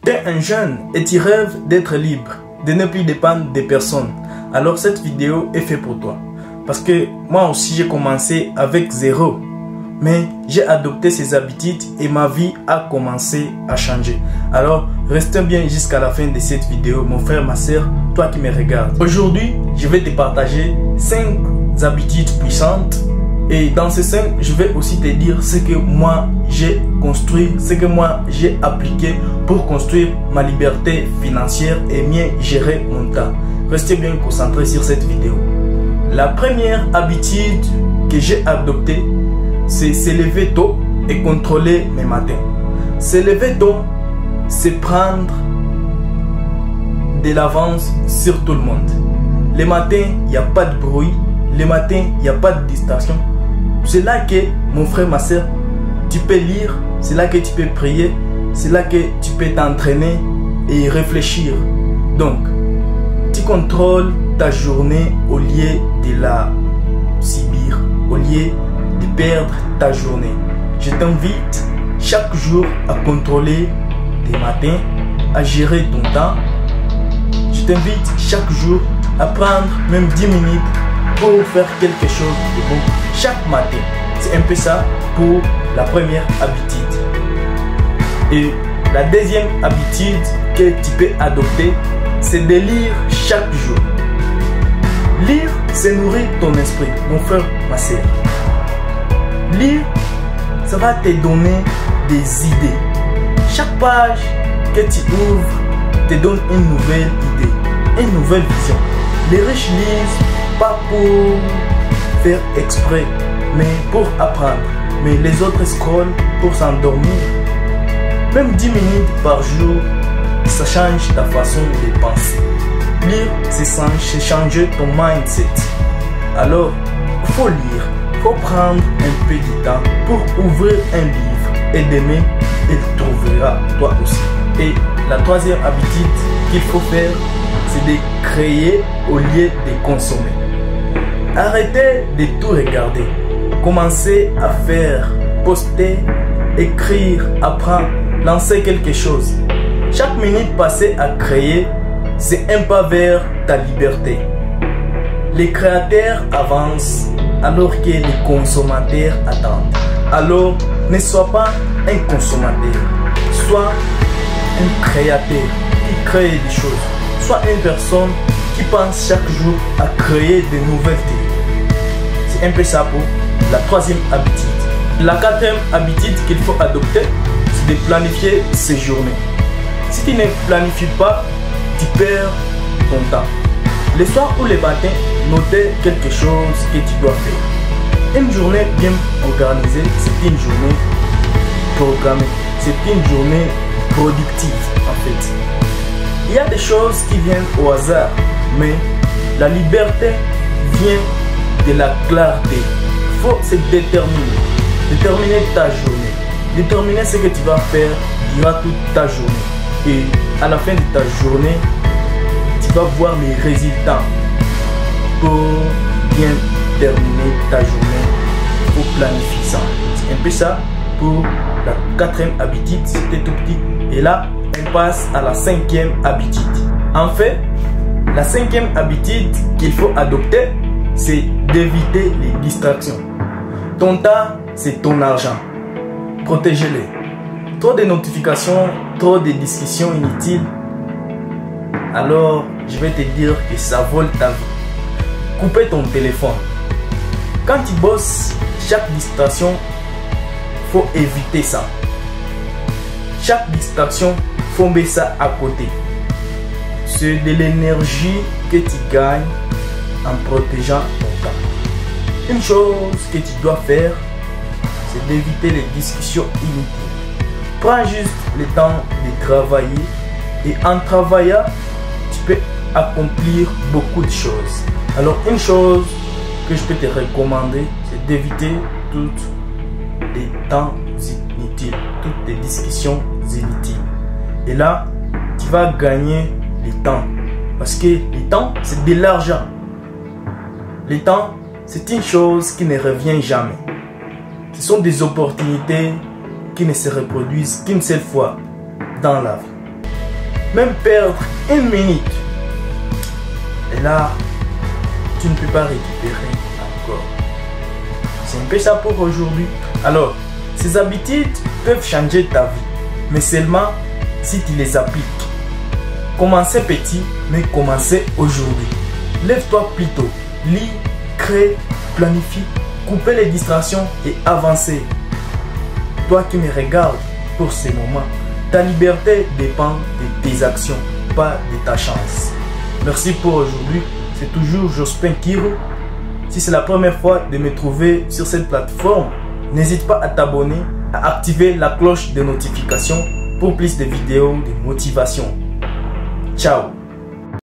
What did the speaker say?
Tu es un jeune et tu rêves d'être libre, de ne plus dépendre des personnes. Alors cette vidéo est faite pour toi. Parce que moi aussi j'ai commencé avec zéro. Mais j'ai adopté ces habitudes et ma vie a commencé à changer. Alors reste bien jusqu'à la fin de cette vidéo, mon frère, ma soeur, toi qui me regardes. Aujourd'hui, je vais te partager 5 habitudes puissantes. Et dans ces 5, je vais aussi te dire ce que moi j'ai construit, ce que moi j'ai appliqué pour construire ma liberté financière et mieux gérer mon temps. Restez bien concentrés sur cette vidéo. La première habitude que j'ai adoptée, c'est se lever tôt et contrôler mes matins. Se lever tôt, c'est prendre de l'avance sur tout le monde. Les matins, il n'y a pas de bruit. Les matins, il n'y a pas de distraction. C'est là que, mon frère, ma soeur, tu peux lire. C'est là que tu peux prier. C'est là que tu peux t'entraîner et réfléchir. Donc, tu contrôles ta journée au lieu de la subir, au lieu de perdre ta journée. Je t'invite chaque jour à contrôler tes matins, à gérer ton temps. Je t'invite chaque jour à prendre même 10 minutes pour faire quelque chose de bon chaque matin. C'est un peu ça pour la première habitude. Et la deuxième habitude que tu peux adopter, c'est de lire chaque jour. Lire, c'est nourrir ton esprit, mon frère, ma soeur. Lire, ça va te donner des idées. Chaque page que tu ouvres te donne une nouvelle idée, une nouvelle vision. Les riches lisent pas pour faire exprès, mais pour apprendre. Mais les autres scrollent pour s'endormir. Même 10 minutes par jour, ça change ta façon de penser. Lire, c'est changer ton mindset. Alors, il faut lire, il faut prendre un peu de temps pour ouvrir un livre et demain, il trouvera toi aussi. Et la troisième habitude qu'il faut faire, c'est de créer au lieu de consommer. Arrêtez de tout regarder. Commencez à faire, poster, écrire, apprendre, lancer quelque chose. Chaque minute passée à créer, c'est un pas vers ta liberté. Les créateurs avancent alors que les consommateurs attendent. Alors, ne sois pas un consommateur, sois un créateur qui crée des choses. Sois une personne qui pense chaque jour à créer de nouveautés. C'est un peu ça pour la troisième habitude. La quatrième habitude qu'il faut adopter, c'est de planifier ses journées. Si tu ne planifies pas, tu perds ton temps. Le soir ou le matin, notez quelque chose que tu dois faire. Une journée bien organisée, c'est une journée programmée. C'est une journée productive en fait. Il y a des choses qui viennent au hasard, mais la liberté vient de la clarté. Il faut se déterminer. Déterminer ta journée. Déterminer ce que tu vas faire durant toute ta journée. Et à la fin de ta journée, tu vas voir les résultats. Pour bien terminer ta journée, il faut planifier ça. C'est un peu ça pour la quatrième habitude. C'était tout petit. Et là, on passe à la cinquième habitude. En fait, la cinquième habitude qu'il faut adopter, c'est d'éviter les distractions. Ton temps, c'est ton argent. Protégez-les. Trop de notifications, trop de discussions inutiles. Alors, je vais te dire que ça vole ta vie. Coupez ton téléphone. Quand tu bosses, chaque distraction, faut éviter ça. Chaque distraction, faut mettre ça à côté. C'est de l'énergie que tu gagnes en protégeant ton temps. Une chose que tu dois faire, c'est d'éviter les discussions inutiles. Prends juste le temps de travailler et en travaillant, tu peux accomplir beaucoup de choses. Alors une chose que je peux te recommander, c'est d'éviter toutes les temps inutiles, toutes les discussions inutiles. Et là, tu vas gagner le temps. Parce que le temps, c'est de l'argent. Le temps, c'est une chose qui ne revient jamais. Ce sont des opportunités qui ne se reproduisent qu'une seule fois dans la vie. même perdre une minute. Et là, tu ne peux pas récupérer encore. C'est un peu ça pour aujourd'hui. Alors, ces habitudes peuvent changer ta vie, mais seulement si tu les appliques. Commencez petit, mais commencez aujourd'hui. Lève-toi plus tôt. Lis, crée, planifie, coupez les distractions et avancez. Toi qui me regardes pour ces moments, ta liberté dépend de tes actions, pas de ta chance. Merci pour aujourd'hui. C'est toujours Jospin Kiro. Si c'est la première fois de me trouver sur cette plateforme, n'hésite pas à t'abonner, à activer la cloche de notification pour plus de vidéos de motivation. Ciao.